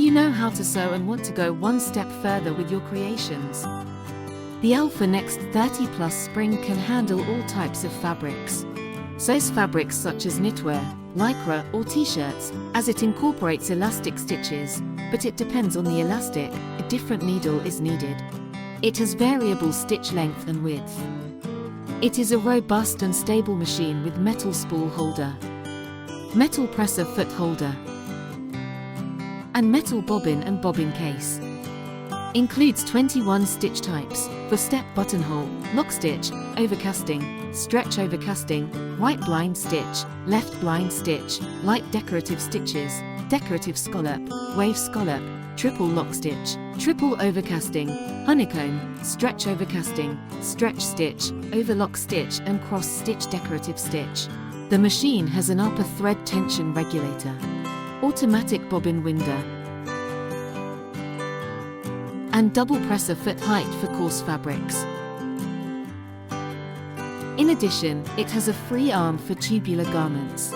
you know how to sew and want to go one step further with your creations? The Alfa Next 30 Plus spring can handle all types of fabrics. Sews fabrics such as knitwear, lycra, or t-shirts, as it incorporates elastic stitches, but it depends on the elastic, a different needle is needed. It has variable stitch length and width. It is a robust and stable machine with metal spool holder, metal presser foot holder, and metal bobbin and bobbin case. Includes 21 stitch types for step buttonhole, lock stitch, overcasting, stretch overcasting, right blind stitch, left blind stitch, light decorative stitches, decorative scallop, wave scallop, triple lock stitch, triple overcasting, honeycomb, stretch overcasting, stretch stitch, overlock stitch and cross stitch decorative stitch. The machine has an upper thread tension regulator, automatic bobbin winder, and double presser foot height for coarse fabrics. In addition, it has a free arm for tubular garments.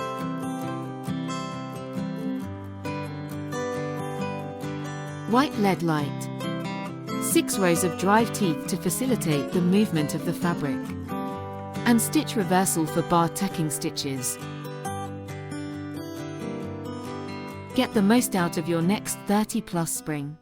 White LED light. 6 rows of drive teeth to facilitate the movement of the fabric. And stitch reversal for bar tacking stitches. Get the most out of your Next 30 Plus spring.